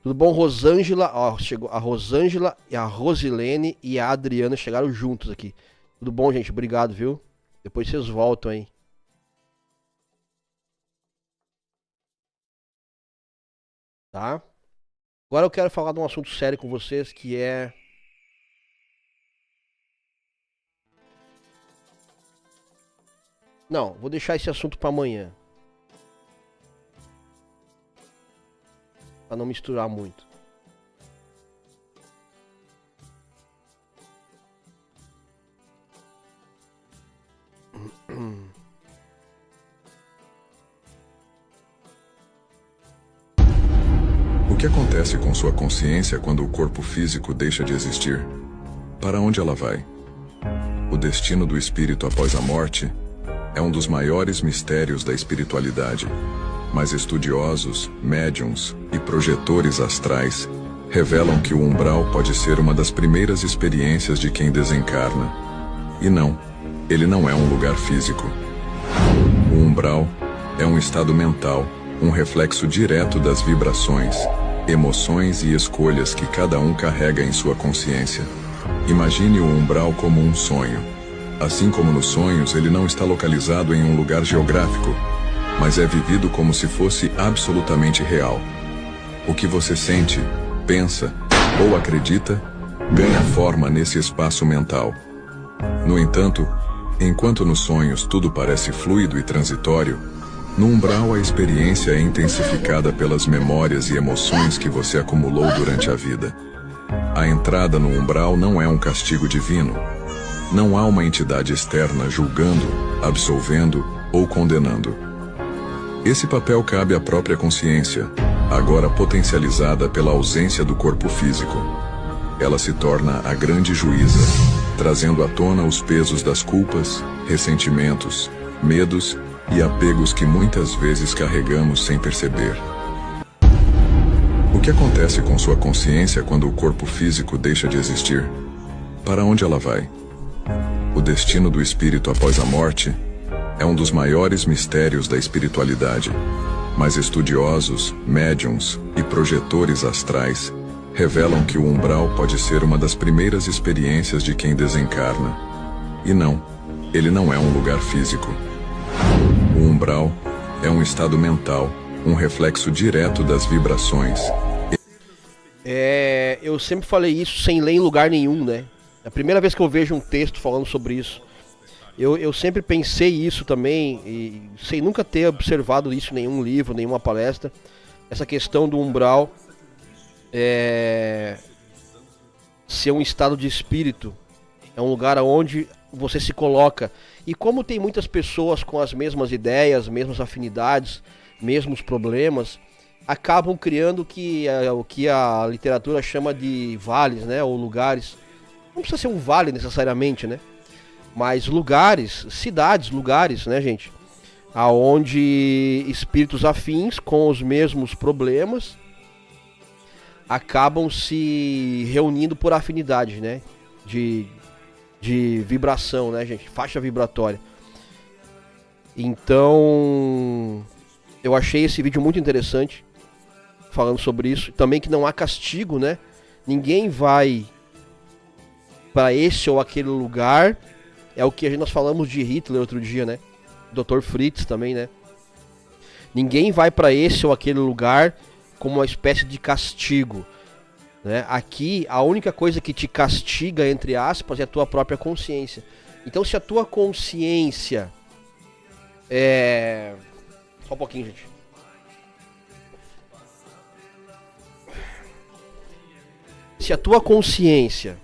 Tudo bom, Rosângela? Ó, chegou a Rosângela e a Rosilene e a Adriana chegaram juntos aqui. Tudo bom, gente? Obrigado, viu? Depois vocês voltam aí. Tá? Agora eu quero falar de um assunto sério com vocês que é. Não, vou deixar esse assunto pra amanhã. Pra não misturar muito. O que acontece com sua consciência quando o corpo físico deixa de existir? Para onde ela vai? O destino do espírito após a morte é um dos maiores mistérios da espiritualidade, mas estudiosos, médiums e projetores astrais revelam que o umbral pode ser uma das primeiras experiências de quem desencarna. E não, ele não é um lugar físico. O umbral é um estado mental, um reflexo direto das vibrações, emoções e escolhas que cada um carrega em sua consciência. Imagine o umbral como um sonho. Assim como nos sonhos, ele não está localizado em um lugar geográfico, mas é vivido como se fosse absolutamente real. O que você sente, pensa ou acredita ganha forma nesse espaço mental. No entanto, enquanto nos sonhos tudo parece fluido e transitório, no umbral a experiência é intensificada pelas memórias e emoções que você acumulou durante a vida. A entrada no umbral não é um castigo divino. Não há uma entidade externa julgando, absolvendo ou condenando. Esse papel cabe à própria consciência, agora potencializada pela ausência do corpo físico. Ela se torna a grande juíza, trazendo à tona os pesos das culpas, ressentimentos, medos e apegos que muitas vezes carregamos sem perceber. O que acontece com sua consciência quando o corpo físico deixa de existir? Para onde ela vai? O destino do espírito após a morte é um dos maiores mistérios da espiritualidade, mas estudiosos, médiums e projetores astrais revelam que o umbral pode ser uma das primeiras experiências de quem desencarna. E não, ele não é um lugar físico. O umbral é um estado mental, um reflexo direto das vibrações. Eu sempre falei isso sem ler em lugar nenhum, né? É a primeira vez que eu vejo um texto falando sobre isso. Eu sempre pensei isso também, e sem nunca ter observado isso em nenhum livro, nenhuma palestra. Essa questão do umbral ser um estado de espírito. É um lugar onde você se coloca. E como tem muitas pessoas com as mesmas ideias, mesmas afinidades, mesmos problemas, acabam criando o que a literatura chama de vales, né? Ou lugares. Não precisa ser um vale necessariamente, né? Mas lugares, cidades, lugares, né, gente? Aonde espíritos afins com os mesmos problemas acabam se reunindo por afinidade, né? De vibração, né, gente? Faixa vibratória. Então, eu achei esse vídeo muito interessante, falando sobre isso. Também que não há castigo, né? Ninguém vai para esse ou aquele lugar. É o que nós falamos de Hitler outro dia, né? Dr. Fritz também, né? Ninguém vai para esse ou aquele lugar como uma espécie de castigo, né? Aqui, a única coisa que te castiga, entre aspas, é a tua própria consciência. Então, se a tua consciência Só um pouquinho, gente. Se a tua consciência...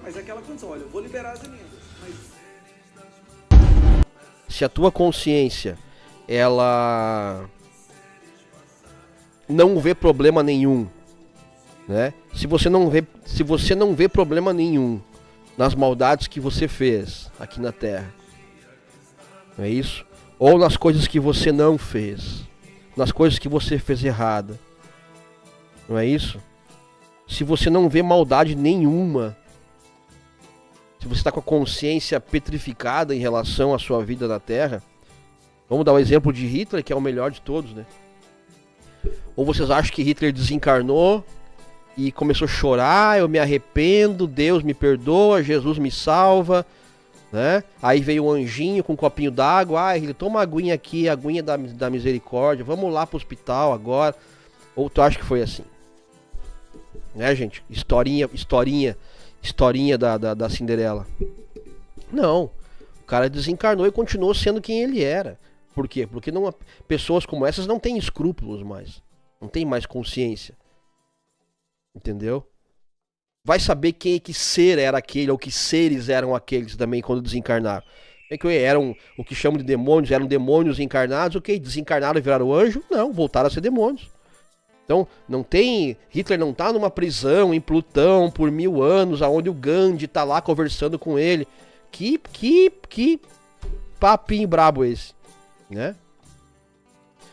Mas é aquela condição, olha, eu vou liberar as emendas, mas... Se a tua consciência, ela não vê problema nenhum, né? Se você não vê problema nenhum nas maldades que você fez aqui na Terra, não é isso? Ou nas coisas que você não fez, nas coisas que você fez errada, não é isso? Se você não vê maldade nenhuma, se você está com a consciência petrificada em relação à sua vida na Terra, Vamos dar o exemplo de Hitler, que é o melhor de todos, né? Ou vocês acham que Hitler desencarnou e começou a chorar, eu me arrependo, Deus me perdoa, Jesus me salva, né? Aí veio um anjinho com um copinho d'água, Hitler, toma uma aguinha aqui, a aguinha da misericórdia, vamos lá pro hospital agora. Ou tu acha que foi assim? Né, gente? Historinha da Cinderela. Não. O cara desencarnou e continuou sendo quem ele era. Por quê? Porque pessoas como essas não têm escrúpulos mais. Não tem mais consciência. Entendeu? Vai saber que ser era aquele, ou que seres eram aqueles também quando desencarnaram. É que eram o que chamam de demônios, eram demônios encarnados, ok? Desencarnaram e viraram anjo? Não, voltaram a ser demônios. Então, não tem... Hitler não tá numa prisão em Plutão por 1000 anos, aonde o Gandhi tá lá conversando com ele. Que papinho brabo esse, né?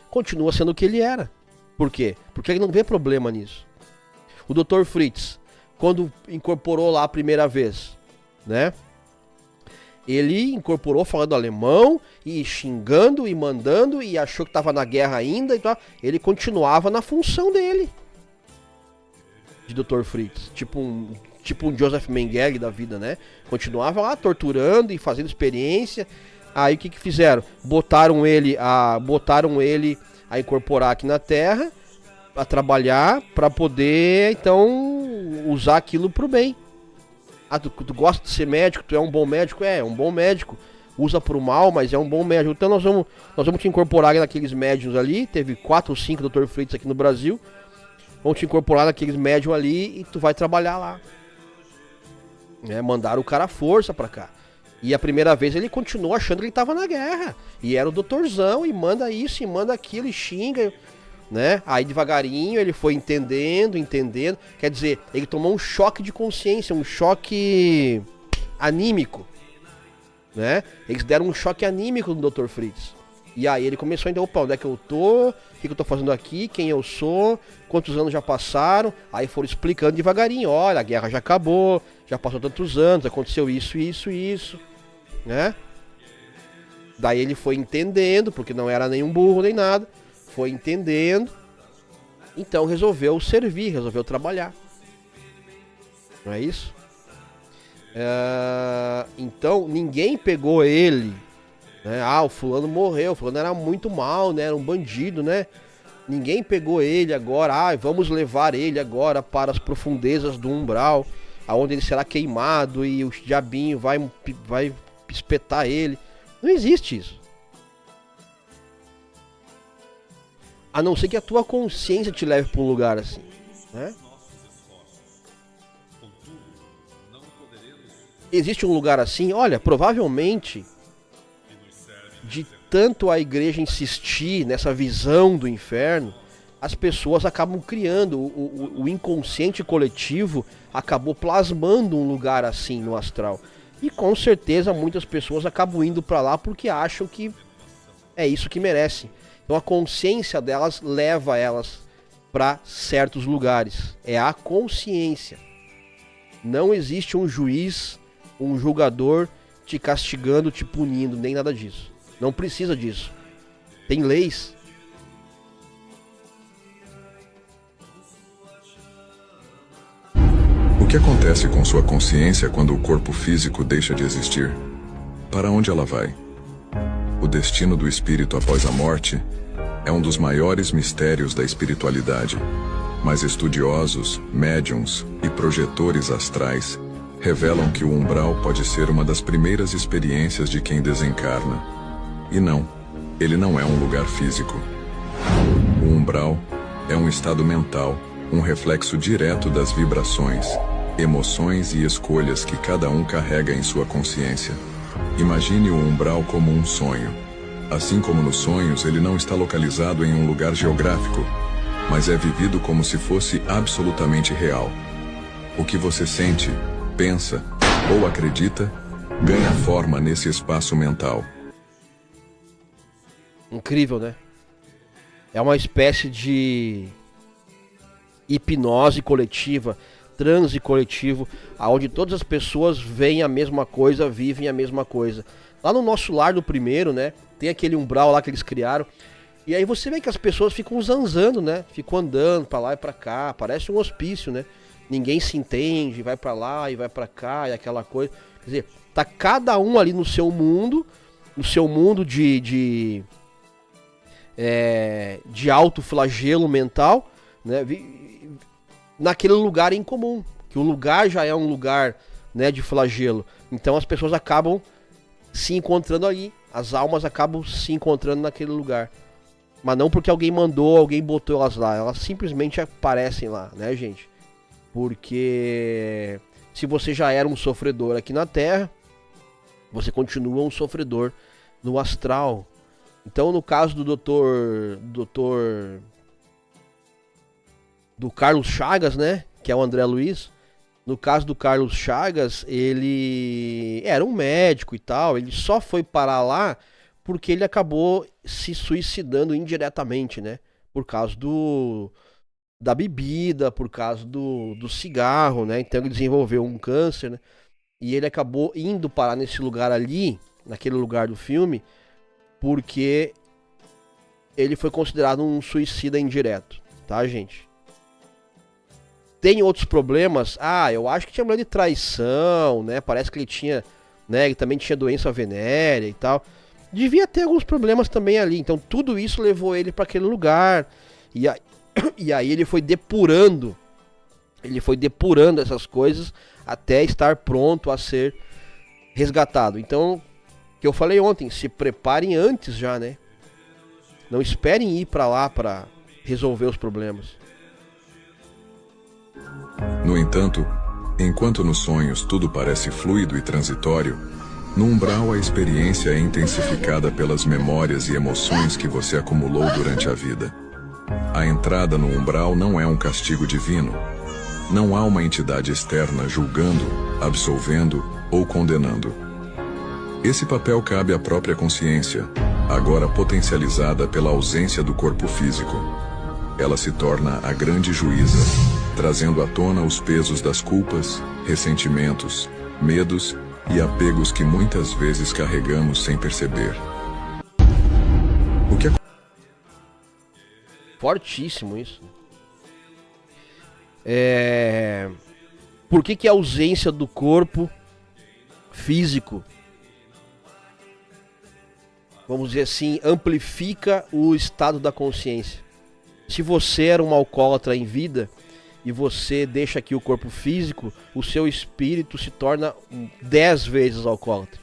Continua sendo o que ele era. Por quê? Porque ele não vê problema nisso. O Dr. Fritz, quando incorporou lá a primeira vez, né? Ele incorporou falando alemão e xingando e mandando e achou que estava na guerra ainda e tal. Ele continuava na função dele. De Dr. Fritz. Tipo um Joseph Mengele da vida, né? Continuava lá torturando e fazendo experiência. Aí o que fizeram? Botaram ele a incorporar aqui na Terra, a trabalhar para poder então usar aquilo pro bem. Ah, tu gosta de ser médico, tu é um bom médico? É um bom médico. Usa pro mal, mas é um bom médico. Então nós vamos te incorporar naqueles médiums ali. Teve 4 ou 5 Dr. Fritz aqui no Brasil. Vamos te incorporar naqueles médiums ali e tu vai trabalhar lá. Mandaram o cara à força pra cá. E a primeira vez ele continuou achando que ele tava na guerra. E era o doutorzão, e manda isso, e manda aquilo, e xinga... Né? Aí devagarinho ele foi entendendo. Quer dizer, ele tomou um choque de consciência, um choque anímico, né? Eles deram um choque anímico no Dr. Fritz. E aí ele começou a entender, opa, onde é que eu tô? O que eu tô fazendo aqui? Quem eu sou? Quantos anos já passaram? Aí foram explicando devagarinho, olha, a guerra já acabou, já passou tantos anos, aconteceu isso, né? Daí ele foi entendendo, porque não era nenhum burro nem nada. Foi entendendo, então resolveu servir, resolveu trabalhar. Não é isso? Então ninguém pegou ele, né? O fulano morreu, o fulano era muito mal, né? Era um bandido, né? Ninguém pegou ele agora, vamos levar ele agora para as profundezas do umbral, aonde ele será queimado e o diabinho vai espetar ele. Não existe isso. A não ser que a tua consciência te leve para um lugar assim, né? Existe um lugar assim? Olha, provavelmente, de tanto a igreja insistir nessa visão do inferno, as pessoas acabam criando, o inconsciente coletivo acabou plasmando um lugar assim no astral. E com certeza muitas pessoas acabam indo para lá porque acham que é isso que merecem. Então a consciência delas leva elas para certos lugares. É a consciência. Não existe um juiz, um julgador te castigando, te punindo, nem nada disso. Não precisa disso. Tem leis. O que acontece com sua consciência quando o corpo físico deixa de existir? Para onde ela vai? O destino do espírito após a morte é um dos maiores mistérios da espiritualidade, mas estudiosos, médiums e projetores astrais revelam que o umbral pode ser uma das primeiras experiências de quem desencarna. E não, ele não é um lugar físico. O umbral é um estado mental, um reflexo direto das vibrações, emoções e escolhas que cada um carrega em sua consciência. Imagine o umbral como um sonho. Assim como nos sonhos, ele não está localizado em um lugar geográfico, mas é vivido como se fosse absolutamente real. O que você sente, pensa ou acredita ganha forma nesse espaço mental. Incrível, né? É uma espécie de hipnose coletiva, transe coletivo, onde todas as pessoas veem a mesma coisa, vivem a mesma coisa. Lá no Nosso Lar do primeiro, né? Tem aquele umbral lá que eles criaram. E aí você vê que as pessoas ficam zanzando, né? Ficam andando pra lá e pra cá. Parece um hospício, né? Ninguém se entende, vai pra lá e vai pra cá e aquela coisa. Quer dizer, tá cada um ali no seu mundo de alto flagelo mental, né? Naquele lugar em comum. Que o lugar já é um lugar, né, de flagelo. Então as pessoas acabam se encontrando ali. As almas acabam se encontrando naquele lugar. Mas não porque alguém mandou, alguém botou elas lá. Elas simplesmente aparecem lá, né, gente? Porque se você já era um sofredor aqui na Terra, você continua um sofredor no astral. Então, no caso do do Carlos Chagas, né, que é o André Luiz, no caso do Carlos Chagas, ele era um médico e tal, ele só foi parar lá porque ele acabou se suicidando indiretamente, né, por causa da bebida, por causa do cigarro, né, então ele desenvolveu um câncer, né, e ele acabou indo parar nesse lugar ali, naquele lugar do filme, porque ele foi considerado um suicida indireto, tá, gente? Tem outros problemas. Eu acho que tinha problema de traição, né? Parece que ele tinha, né? Ele também tinha doença venérea e tal. Devia ter alguns problemas também ali. Então tudo isso levou ele para aquele lugar. E aí ele foi depurando. Ele foi depurando essas coisas até estar pronto a ser resgatado. Então, que eu falei ontem, se preparem antes já, né? Não esperem ir para lá para resolver os problemas. No entanto, enquanto nos sonhos tudo parece fluido e transitório, no umbral a experiência é intensificada pelas memórias e emoções que você acumulou durante a vida. A entrada no umbral não é um castigo divino. Não há uma entidade externa julgando, absolvendo ou condenando. Esse papel cabe à própria consciência, agora potencializada pela ausência do corpo físico. Ela se torna a grande juíza, trazendo à tona os pesos das culpas, ressentimentos, medos e apegos que muitas vezes carregamos sem perceber. Fortíssimo isso. Por que a ausência do corpo físico, vamos dizer assim, amplifica o estado da consciência? Se você era um alcoólatra em vida e você deixa aqui o corpo físico, o seu espírito se torna 10 vezes alcoólatra.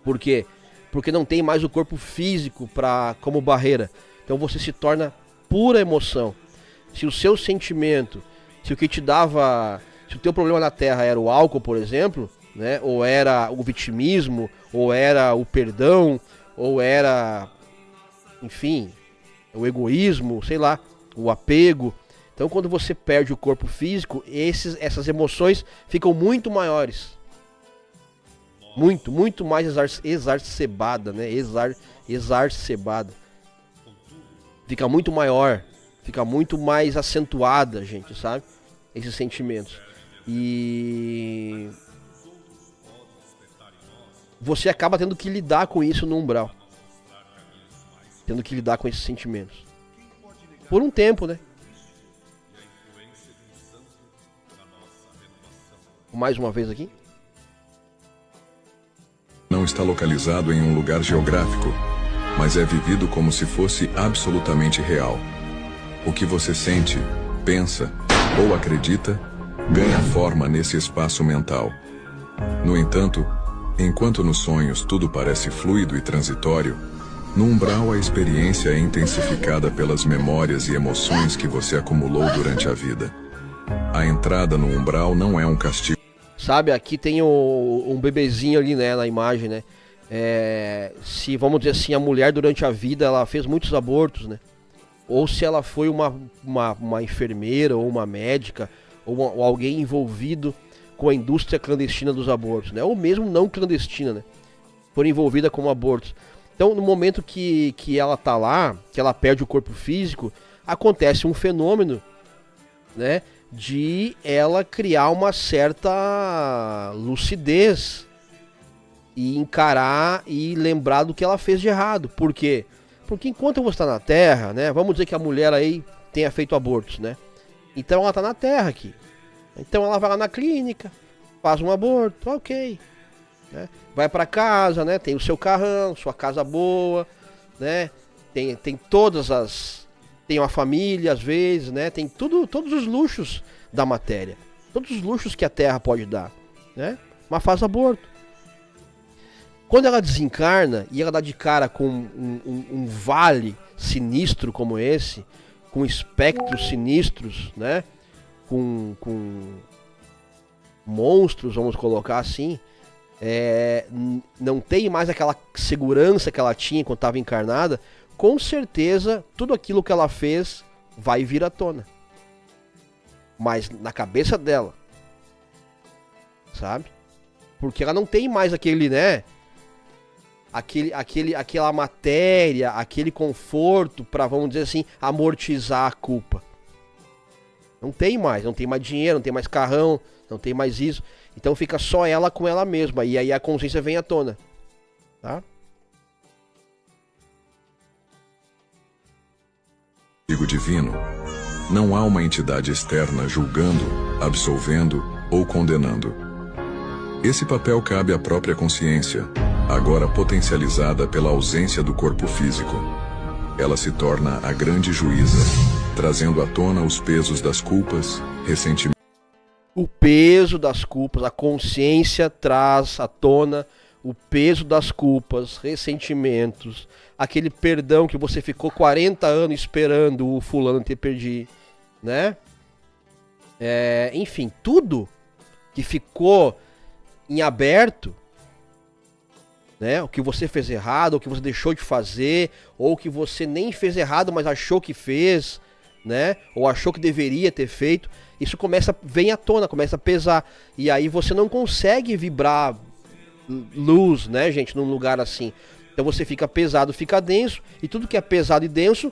Por quê? Porque não tem mais o corpo físico como barreira. Então você se torna pura emoção. Se o seu sentimento, se o que te dava, se o teu problema na Terra era o álcool, por exemplo, né, ou era o vitimismo, ou era o perdão, ou era, enfim, o egoísmo, sei lá, o apego. Então quando você perde o corpo físico, essas emoções ficam muito maiores. Muito mais exacerbada, né? Exacerbada. Fica muito maior, fica muito mais acentuada, gente, sabe? Esses sentimentos. E você acaba tendo que lidar com isso no umbral. Tendo que lidar com esses sentimentos. Por um tempo, né? Mais uma vez aqui. Não está localizado em um lugar geográfico, mas é vivido como se fosse absolutamente real. O que você sente, pensa ou acredita ganha forma nesse espaço mental. No entanto, enquanto nos sonhos tudo parece fluido e transitório, no umbral a experiência é intensificada pelas memórias e emoções que você acumulou durante a vida. A entrada no umbral não é um castigo. Sabe, aqui tem um bebezinho ali, né, na imagem, né? Se, vamos dizer assim, a mulher durante a vida, ela fez muitos abortos, né? Ou se ela foi uma enfermeira, ou uma médica, ou alguém envolvido com a indústria clandestina dos abortos, né? Ou mesmo não clandestina, né? For envolvida com abortos. Então, no momento que ela tá lá, que ela perde o corpo físico, acontece um fenômeno, né? De ela criar uma certa lucidez e encarar e lembrar do que ela fez de errado. Por quê? Porque enquanto você está na Terra, né? Vamos dizer que a mulher aí tenha feito abortos, né? Então ela está na Terra aqui. Então ela vai lá na clínica, faz um aborto, ok. Né? Vai para casa, né? Tem o seu carrão, sua casa boa, né? Tem todas as... Tem uma família, às vezes, né? Tem todos os luxos da matéria. Todos os luxos que a Terra pode dar, né? Mas faz aborto. Quando ela desencarna e ela dá de cara com um vale sinistro como esse, com espectros sinistros, né? Com monstros, vamos colocar assim, não tem mais aquela segurança que ela tinha quando estava encarnada, com certeza tudo aquilo que ela fez vai vir à tona. Mas na cabeça dela, sabe? Porque ela não tem mais aquele, né? Aquela matéria, aquele conforto para, vamos dizer assim, amortizar a culpa. Não tem mais dinheiro, não tem mais carrão, não tem mais isso. Então fica só ela com ela mesma, e aí a consciência vem à tona, tá? Castigo divino. Não há uma entidade externa julgando, absolvendo ou condenando. Esse papel cabe à própria consciência, agora potencializada pela ausência do corpo físico. Ela se torna a grande juíza, trazendo à tona os pesos das culpas, ressentimentos. O peso das culpas, a consciência traz à tona o peso das culpas, ressentimentos, aquele perdão que você ficou 40 anos esperando o fulano ter perdido, né? Enfim, tudo que ficou em aberto, né? O que você fez errado, o que você deixou de fazer, ou o que você nem fez errado, mas achou que fez, né? Ou achou que deveria ter feito. Isso vem à tona, começa a pesar. E aí você não consegue vibrar luz, né, gente, num lugar assim. Então você fica pesado, fica denso, e tudo que é pesado e denso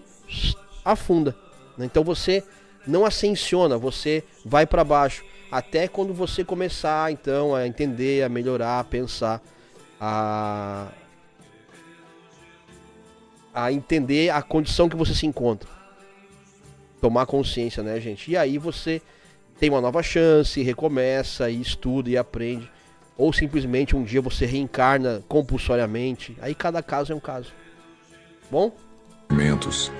afunda, né? Então você não ascensiona, você vai para baixo, até quando você começar então a entender, a melhorar, a pensar, a entender a condição que você se encontra, tomar consciência, né, gente? E aí você tem uma nova chance, recomeça e estuda e aprende. Ou simplesmente um dia você reencarna compulsoriamente. Aí cada caso é um caso. Bom? Medos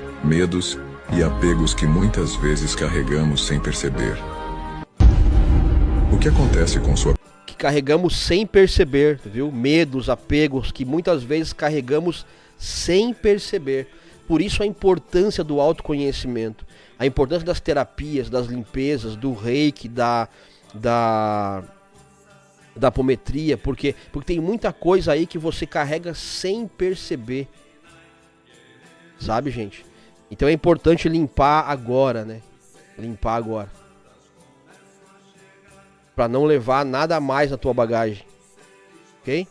e apegos que muitas vezes carregamos sem perceber. O que acontece com sua... Que carregamos sem perceber, viu? Medos, apegos que muitas vezes carregamos sem perceber. Por isso a importância do autoconhecimento. A importância das terapias, das limpezas, do reiki, da apometria, porque tem muita coisa aí que você carrega sem perceber, sabe, gente? Então é importante limpar agora, né? Limpar agora, pra não levar nada mais na tua bagagem, ok?